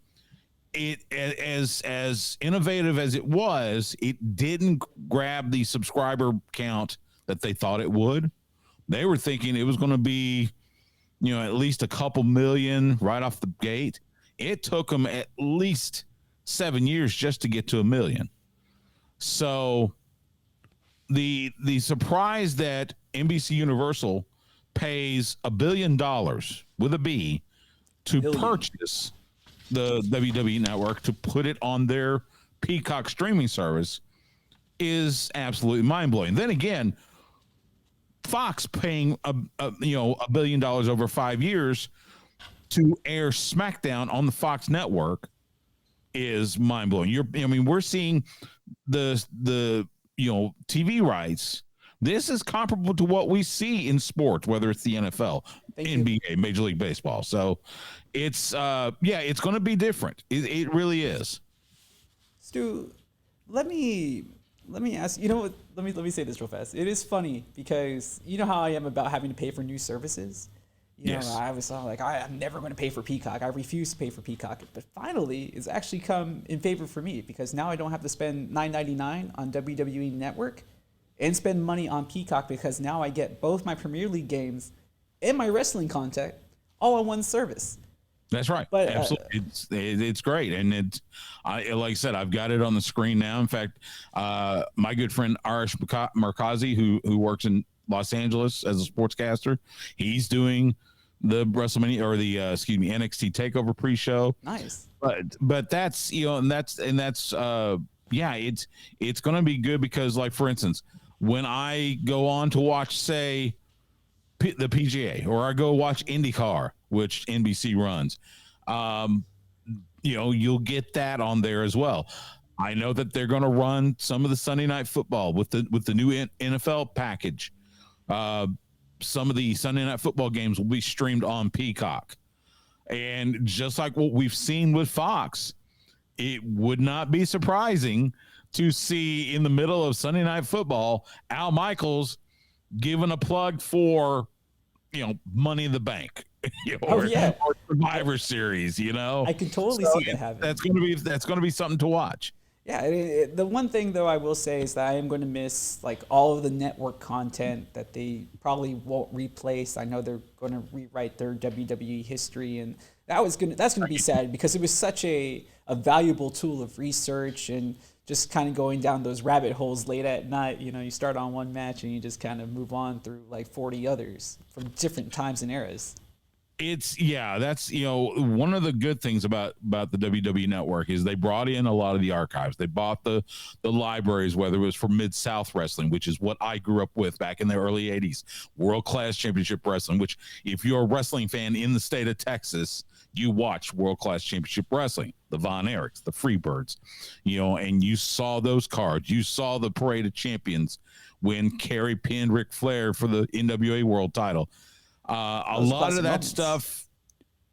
It as innovative as it was, it didn't grab the subscriber count that they thought it would. They were thinking it was going to be, at least a couple million right off the gate. It took them at least 7 years just to get to 1 million. So the surprise that NBC Universal pays $1 billion with a B to purchase the WWE Network, to put it on their Peacock streaming service, is absolutely mind-blowing. Then again, Fox paying $1 billion over 5 years to air SmackDown on the Fox network is mind-blowing. We're seeing the TV rights. This is comparable to what we see in sports, whether it's the NFL, NBA, Major League Baseball. So it's it's going to be different. It really is. Stu, let me ask, let me say this real fast. It is funny because you know how I am about having to pay for new services. I was like, I'm never going to pay for Peacock. I refuse to pay for Peacock. But finally, it's actually come in favor for me, because now I don't have to spend $9.99 on WWE Network and spend money on Peacock, because now I get both my Premier League games and my wrestling content all on one service. That's right. But, absolutely. It's great. And like I said, I've got it on the screen now. In fact, my good friend Arish Markazi, who works in Los Angeles as a sportscaster, he's doing the WrestleMania or the NXT Takeover pre-show. Nice. But that's it's going to be good, because, like, for instance, when I go on to watch, say, the PGA, or I go watch IndyCar, which NBC runs, you'll get that on there as well. I know that they're going to run some of the Sunday Night Football with the new NFL package. some of the Sunday Night Football games will be streamed on Peacock. And just like what we've seen with Fox, it would not be surprising to see in the middle of Sunday Night Football, Al Michaels giving a plug for, Money in the Bank, or Survivor Series. I can totally see that happening. That's going to be something to watch. Yeah, the one thing though I will say is that I am going to miss like all of the network content that they probably won't replace. I know they're going to rewrite their WWE history, and that's going to be sad because it was such a valuable tool of research and just kind of going down those rabbit holes late at night. You start on one match and you just kind of move on through like 40 others from different times and eras. That's one of the good things about the WWE Network is they brought in a lot of the archives. They bought the libraries, whether it was for Mid-South Wrestling, which is what I grew up with back in the early 80s, World Class Championship Wrestling, which if you're a wrestling fan in the state of Texas, you watch World Class Championship Wrestling, the Von Erichs, the Freebirds, and you saw those cards. You saw the Parade of Champions when Kerry pinned Ric Flair for the NWA World title. A lot of that stuff,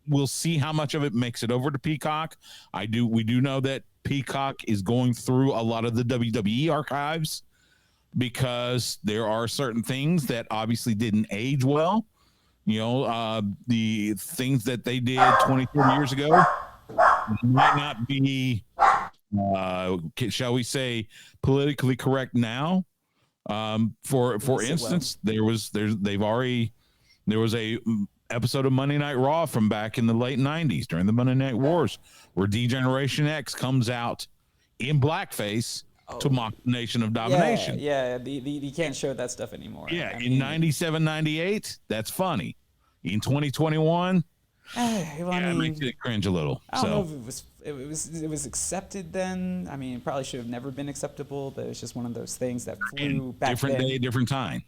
we'll see how much of it makes it over to Peacock. We do know that Peacock is going through a lot of the WWE archives because there are certain things that obviously didn't age well. The things that they did 20, 30 years ago might not be, shall we say, politically correct now. For instance, there was a episode of Monday Night Raw from back in the late 90s during the Monday Night Wars where D-Generation X comes out in blackface to mock the Nation of Domination. You can't show that stuff anymore. In 97, 98, that's funny. In 2021, it makes it cringe a little. I don't know if it was accepted then. I mean, it probably should have never been acceptable, but it's just one of those things that flew back different then. Day, different time.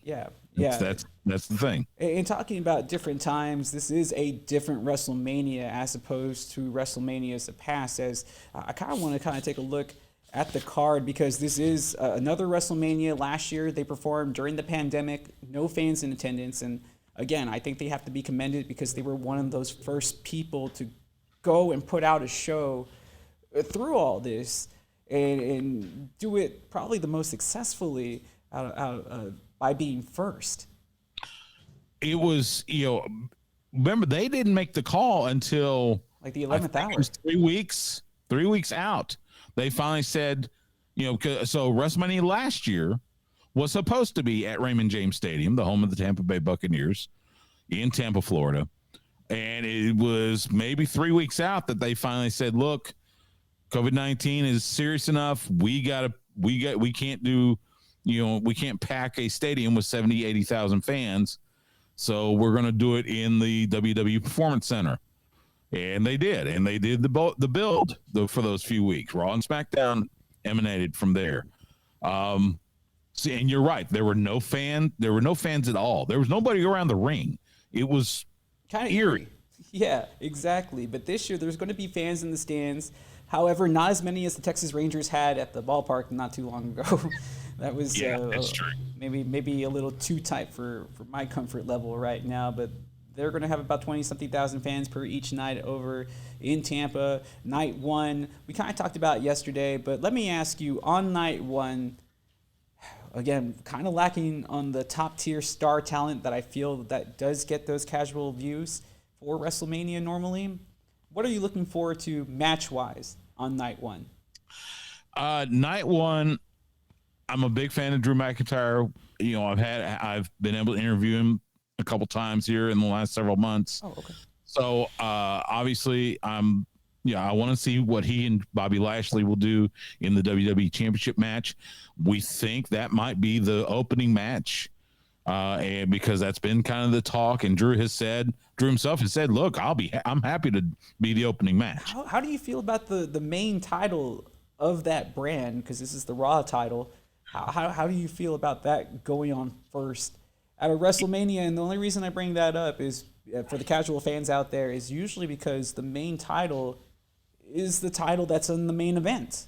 That's the thing. And talking about different times, this is a different WrestleMania as opposed to WrestleManias of the past. As I kind of want to take a look at the card because this is another WrestleMania. Last year they performed during the pandemic, no fans in attendance, and again, I think they have to be commended because they were one of those first people to go and put out a show through all this and do it probably the most successfully by being first. It was, remember they didn't make the call until like the 11th hour. It was 3 weeks out. They finally said, so WrestleMania last year was supposed to be at Raymond James Stadium, the home of the Tampa Bay Buccaneers in Tampa, Florida. And it was maybe 3 weeks out that they finally said, look, COVID-19 is serious enough. We can't do, we can't pack a stadium with 70, 80,000 fans. So we're going to do it in the WWE Performance Center. And they did. And they did the build for those few weeks. Raw and SmackDown emanated from there. See, and you're right. There were no fans at all. There was nobody around the ring. It was kind of eerie. Yeah, exactly. But this year there's going to be fans in the stands. However, not as many as the Texas Rangers had at the ballpark not too long ago. That was that's true. Maybe a little too tight for my comfort level right now. But they're going to have about 20-something thousand fans per each night over in Tampa. Night one, we kind of talked about yesterday, but let me ask you, on night one, again, kind of lacking on the top-tier star talent that I feel that does get those casual views for WrestleMania normally. What are you looking forward to match-wise on night one? Night one, I'm a big fan of Drew McIntyre. I've been able to interview him a couple times here in the last several months. Oh, okay. So obviously, I want to see what he and Bobby Lashley will do in the WWE Championship match. We think that might be the opening match, and because that's been kind of the talk. And Drew himself has said, "Look, I'm happy to be the opening match." How do you feel about the main title of that brand? Because this is the Raw title. How do you feel about that going on first at a WrestleMania? And the only reason I bring that up is for the casual fans out there is usually because the main title is the title that's in the main event.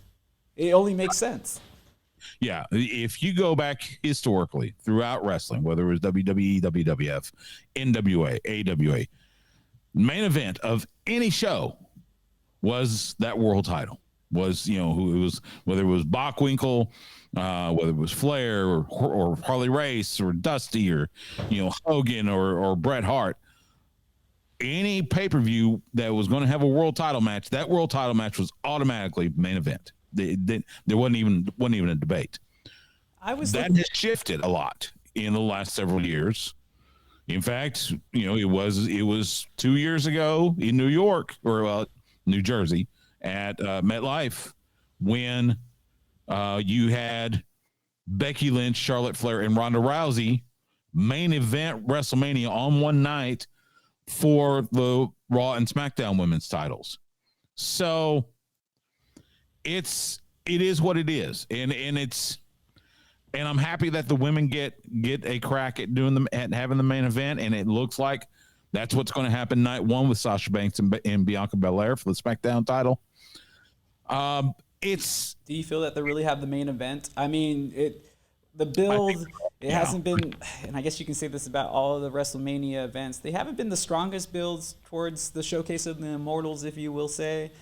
It only makes sense. Yeah, if you go back historically throughout wrestling, whether it was WWE, WWF, NWA, AWA, main event of any show was that world title. Was, you know, who it was, whether it was Bockwinkel, whether it was Flair or Harley Race or Dusty or, you know, Hogan or Bret Hart. Any pay-per-view that was going to have a world title match, that world title match was automatically main event. There wasn't even a debate. That has shifted a lot in the last several years. In fact, you know, it was 2 years ago in New York, or New Jersey, at MetLife, when you had Becky Lynch, Charlotte Flair, and Ronda Rousey main event WrestleMania on one night for the Raw and SmackDown women's titles. So it is what it is, and I'm happy that the women get a crack at having the main event, and it looks like that's what's going to happen night one with Sasha Banks and Bianca Belair for the SmackDown title. Do you feel that they really have the main event? I mean, the build, hasn't been, and I guess you can say this about all of the WrestleMania events, they haven't been the strongest builds towards the showcase of the Immortals, if you will say,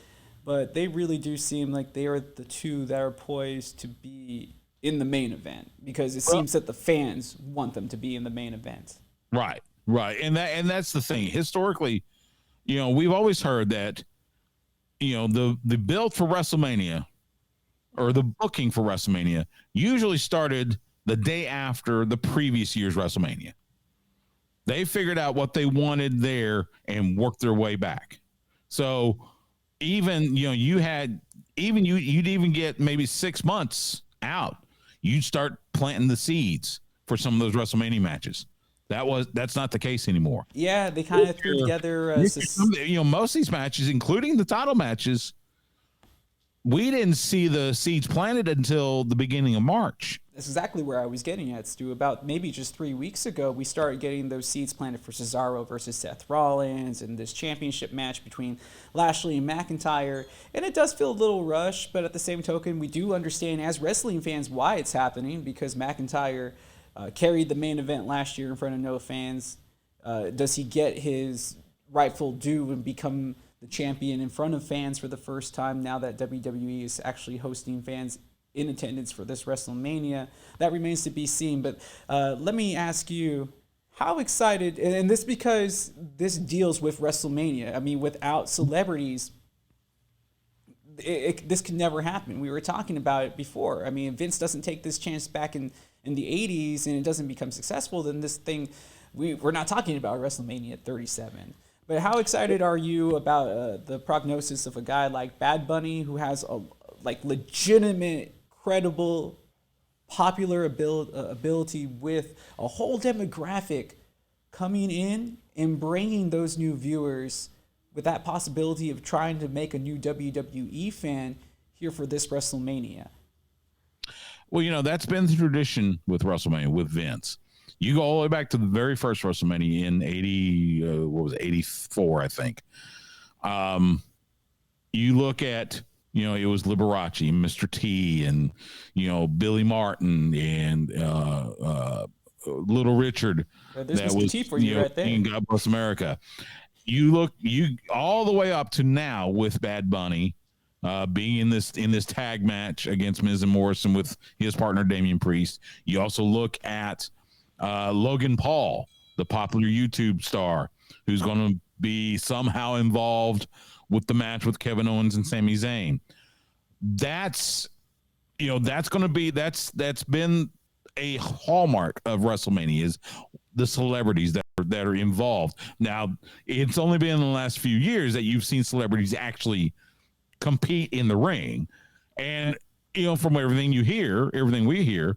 but they really do seem like they are the two that are poised to be in the main event, because it seems that the fans want them to be in the main event. Right. And that's the thing. Historically, you know, we've always heard that, you know, the build for WrestleMania, or the booking for WrestleMania, usually started the day after the previous year's WrestleMania. They figured out what they wanted there and worked their way back. So even, you know, you'd even get maybe 6 months out. You'd start planting the seeds for some of those WrestleMania matches. That's not the case anymore. Yeah, they kind of threw together. You know, most of these matches, including the title matches, we didn't see the seeds planted until the beginning of March. That's exactly where I was getting at, Stu. About maybe just 3 weeks ago, we started getting those seeds planted for Cesaro versus Seth Rollins and this championship match between Lashley and McIntyre. And it does feel a little rushed, but at the same token, we do understand as wrestling fans why it's happening, because McIntyre carried the main event last year in front of no fans. Does he get his rightful due and become the champion in front of fans for the first time now that WWE is actually hosting fans in attendance for this WrestleMania? That remains to be seen. But let me ask you, how excited, and this because this deals with WrestleMania. I mean, without celebrities, this could never happen. We were talking about it before. I mean, if Vince doesn't take this chance back in the 80s and it doesn't become successful, then this thing, we're not talking about WrestleMania 37. But how excited are you about the prognosis of a guy like Bad Bunny, who has a legitimate, credible, popular ability with a whole demographic coming in and bringing those new viewers, with that possibility of trying to make a new WWE fan here for this WrestleMania? Well, you know, that's been the tradition with WrestleMania, with Vince. You go all the way back to the very first WrestleMania in 84, I think. You look at, you know, it was Liberace, Mr. T, and, you know, Billy Martin, and Little Richard. There's Mr. T for you right there. And God Bless America. You all the way up to now with Bad Bunny being in this tag match against Miz and Morrison with his partner Damian Priest. You also look at Logan Paul, the popular YouTube star, who's going to be somehow involved with the match with Kevin Owens and Sami Zayn. That's been a hallmark of WrestleMania, is the celebrities that are involved. Now, it's only been in the last few years that you've seen celebrities actually compete in the ring. And, you know, from everything we hear,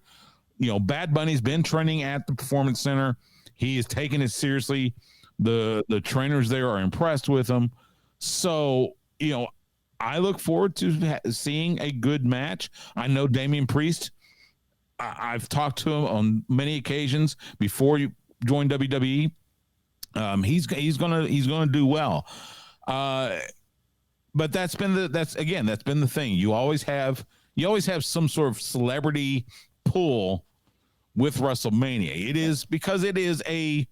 you know, Bad Bunny's been training at the Performance Center. He is taking it seriously. The trainers there are impressed with him. So, you know, I look forward to seeing a good match. I know Damian Priest. I've talked to him on many occasions before you joined WWE. He's gonna do well. But that's been the thing. You always have you always have some sort of celebrity pull with WrestleMania. It is because it is a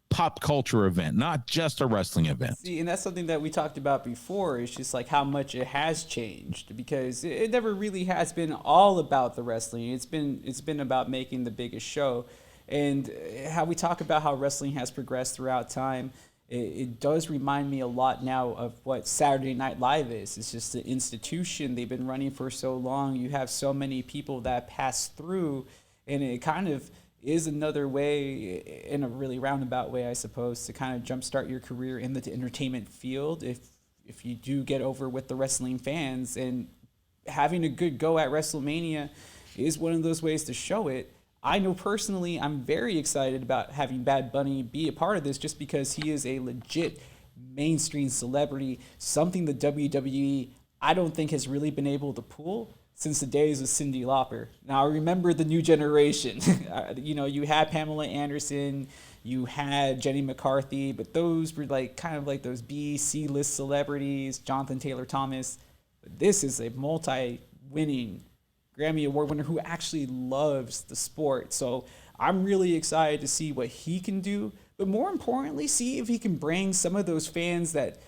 pop culture event, not just a wrestling event. See, and that's something that we talked about before. It's just like how much it has changed, because it never really has been all about the wrestling. It's been about making the biggest show, and how we talk about how wrestling has progressed throughout time. It does remind me a lot now of what Saturday Night Live is. It's just the institution. They've been running for so long. You have so many people that pass through, and it kind of is another way, in a really roundabout way, I suppose, to kind of jumpstart your career in the entertainment field if you do get over with the wrestling fans. And having a good go at WrestleMania is one of those ways to show it. I know personally I'm very excited about having Bad Bunny be a part of this, just because he is a legit mainstream celebrity, something the WWE I don't think has really been able to pull since the days of Cyndi Lauper. Now, I remember the new generation. You had Pamela Anderson, you had Jenny McCarthy, but those were kind of like those B, C-list celebrities, Jonathan Taylor Thomas. But this is a multi-winning Grammy Award winner who actually loves the sport. So I'm really excited to see what he can do, but more importantly, see if he can bring some of those fans that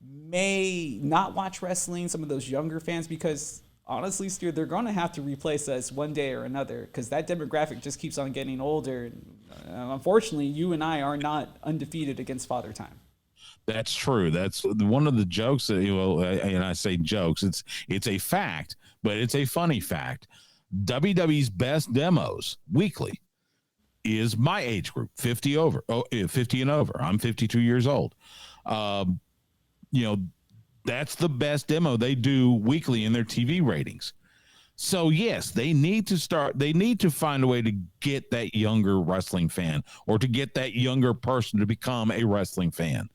may not watch wrestling, some of those younger fans, because honestly, Stu, they're going to have to replace us one day or another, because that demographic just keeps on getting older. Unfortunately, you and I are not undefeated against Father Time. That's true. That's one of the jokes that, and I say jokes, it's a fact, but it's a funny fact. WWE's best demos weekly is my age group, 50 and over. I'm 52 years old. That's the best demo they do weekly in their TV ratings. So yes, they need to find a way to get that younger wrestling fan, or to get that younger person to become a wrestling fan.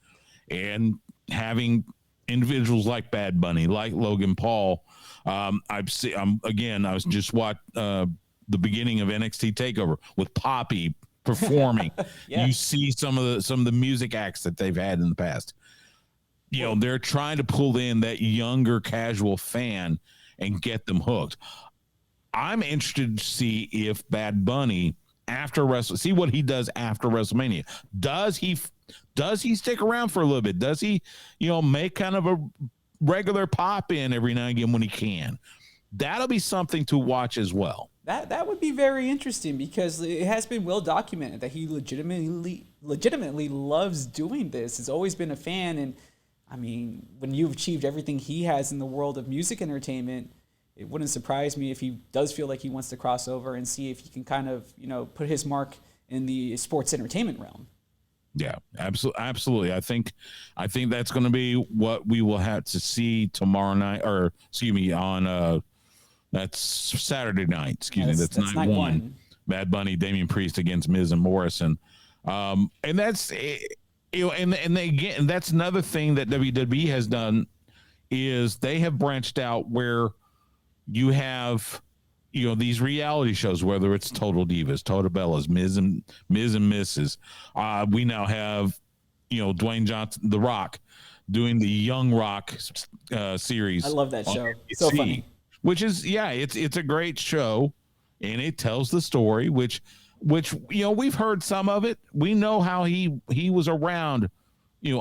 And having individuals like Bad Bunny, like Logan Paul, I was just watching the beginning of NXT Takeover with Poppy performing. Yeah. You see some of the music acts that they've had in the past. They're trying to pull in that younger casual fan and get them hooked. I'm interested to see if Bad Bunny see what he does after WrestleMania. Does he stick around for a little bit? Does he, make kind of a regular pop in every now and again when he can? That'll be something to watch as well. That would be very interesting, because it has been well documented that he legitimately loves doing this. He's always been a fan, and I mean, when you've achieved everything he has in the world of music entertainment, it wouldn't surprise me if he does feel like he wants to cross over and see if he can kind of, put his mark in the sports entertainment realm. Yeah, absolutely. I think that's going to be what we will have to see tomorrow night, or excuse me, on that's Saturday night. That's night one. Bad Bunny, Damian Priest against Miz and Morrison, and that's. And that's another thing that WWE has done, is they have branched out where you have, these reality shows, whether it's Total Divas, Total Bellas, Miz and Mrs. We now have, Dwayne Johnson, The Rock, doing the Young Rock series. I love that show. So funny. Which is, it's a great show, and it tells the story, which we've heard some of it. We know how he was around,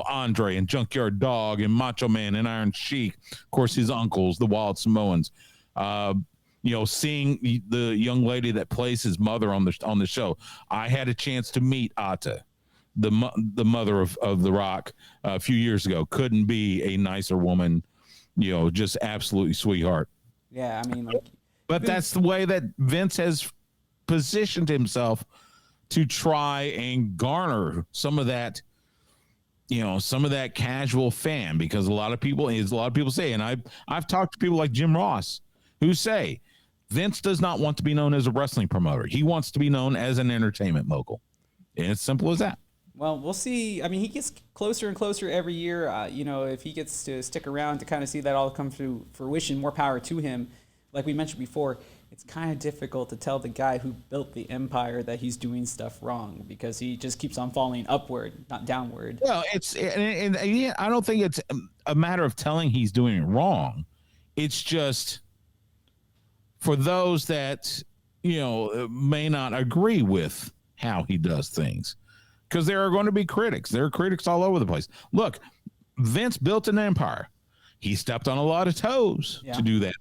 Andre and Junkyard Dog and Macho Man and Iron Sheik, of course, his uncles, the Wild Samoans. Seeing the young lady that plays his mother on the show. I had a chance to meet Ata, the mother of The Rock, a few years ago. Couldn't be a nicer woman, just absolutely sweetheart. Yeah, I mean, but that's the way that Vince has positioned himself to try and garner some of that casual fan, because a lot of people say, and I've talked to people like Jim Ross, who say Vince does not want to be known as a wrestling promoter. He wants to be known as an entertainment mogul. And it's simple as that. Well, we'll see. I mean, he gets closer and closer every year. If he gets to stick around to kind of see that all come to fruition, more power to him. Like we mentioned before, it's kind of difficult to tell the guy who built the empire that he's doing stuff wrong, because he just keeps on falling upward, not downward. Well, I don't think it's a matter of telling he's doing it wrong. It's just, for those that, may not agree with how he does things, because there are going to be critics. There are critics all over the place. Look, Vince built an empire. He stepped on a lot of toes to do that.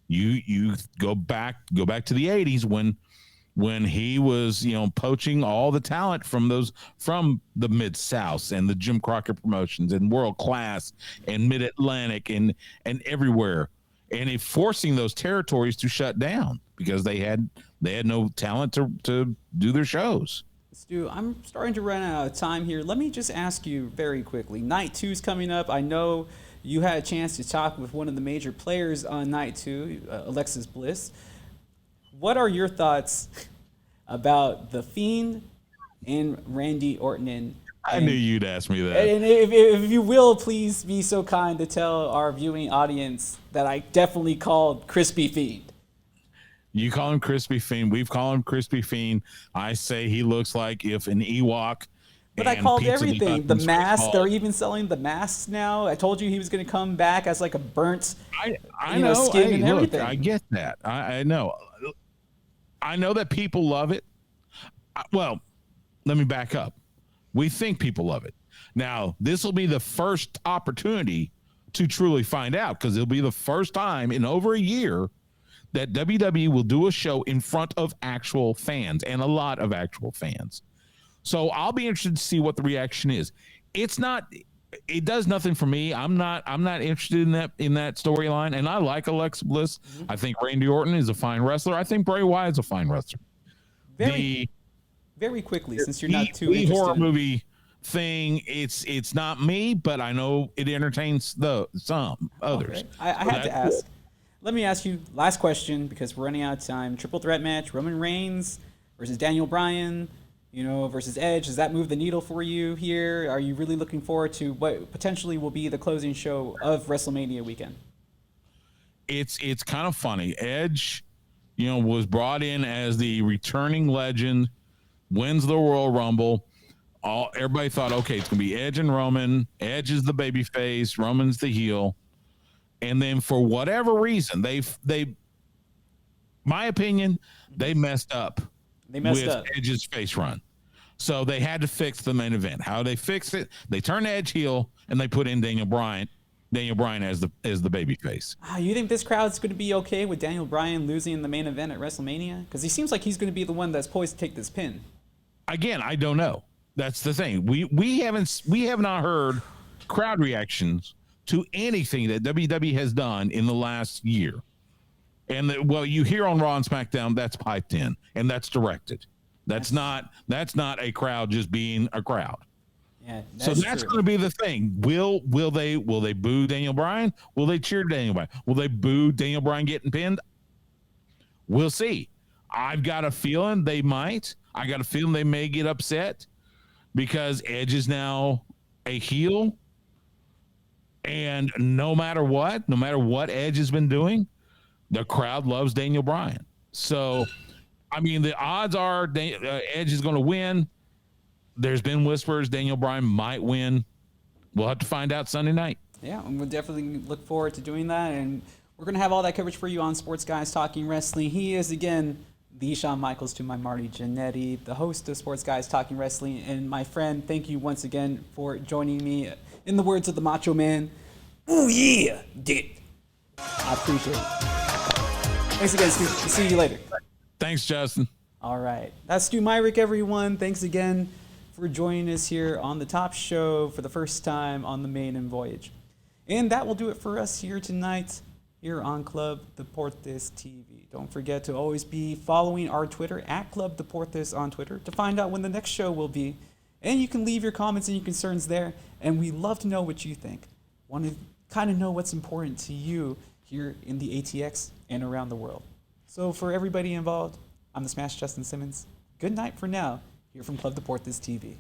You go back to the 80s when he was, poaching all the talent from the Mid-South and the Jim Crockett Promotions and World Class and Mid-Atlantic and everywhere, and forcing those territories to shut down because they had no talent to do their shows. Stu, I'm starting to run out of time here. Let me just ask you very quickly. Night 2 is coming up. I know you had a chance to talk with one of the major players on Night 2, Alexis Bliss. What are your thoughts about The Fiend and Randy Orton? I knew you'd ask me that. And if you will, please be so kind to tell our viewing audience that I definitely called Crispy Fiend. You call him Crispy Fiend. We've called him Crispy Fiend. I say he looks like if an Ewok. But I called everything. The mask. They're even selling the masks now. I told you he was going to come back as like a burnt I know. skin and look, everything. I get that. I know. I know that people love it. Well, let me back up. We think people love it. Now, this will be the first opportunity to truly find out, because it'll be the first time in over a year that WWE will do a show in front of actual fans, and a lot of actual fans. So I'll be interested to see what the reaction is. It does nothing for me. I'm not interested in that storyline. And I like Alexa Bliss. Mm-hmm. I think Randy Orton is a fine wrestler. I think Bray Wyatt's a fine wrestler. Very quickly, since you're not too interested. The horror movie thing, it's not me, but I know it entertains some others. Okay. I had to ask. Let me ask you last question, because we're running out of time. Triple threat match: Roman Reigns versus Daniel Bryan, versus Edge. Does that move the needle for you here? Are you really looking forward to what potentially will be the closing show of WrestleMania weekend? It's kind of funny. Edge, was brought in as the returning legend, wins the Royal Rumble. Everybody thought, okay, it's gonna be Edge and Roman. Edge is the baby face, Roman's the heel. And then for whatever reason, my opinion, they messed up. With Edge's face run. So they had to fix the main event. How they fix it? They turn Edge heel and they put in Daniel Bryan as the baby face. You think this crowd's going to be okay with Daniel Bryan losing in the main event at WrestleMania? Because he seems like he's going to be the one that's poised to take this pin. Again, I don't know. That's the thing. We have not heard crowd reactions to anything that WWE has done in the last year. And you hear on Raw and SmackDown, that's piped in and that's directed. That's not a crowd just being a crowd. Yeah, that's going to be the thing. Will they boo Daniel Bryan? Will they cheer Daniel Bryan? Will they boo Daniel Bryan getting pinned? We'll see. I've got a feeling they might. I got a feeling they may get upset because Edge is now a heel. And no matter what Edge has been doing, the crowd loves Daniel Bryan. So, I mean, the odds are Edge is going to win. There's been whispers Daniel Bryan might win. We'll have to find out Sunday night. Yeah, and we'll definitely look forward to doing that. And we're going to have all that coverage for you on Sports Guys Talking Wrestling. He is, again, the Shawn Michaels to my Marty Jannetty, the host of Sports Guys Talking Wrestling. And my friend, thank you once again for joining me. In the words of the Macho Man, ooh, yeah, dick. I appreciate it. Thanks again, Stu. We'll see you later. Thanks, Justin. All right. That's Stu Myrick, everyone. Thanks again for joining us here on the Top Show for the first time on the Maiden Voyage. And that will do it for us here tonight here on Club Deportes TV. Don't forget to always be following our Twitter at Club Deportes on Twitter to find out when the next show will be. And you can leave your comments and your concerns there. And we love to know what you think. Want to kind of know what's important to you here in the ATX and around the world. So for everybody involved, I'm the Smash Justin Simmons. Good night for now, here from Club Deportes TV.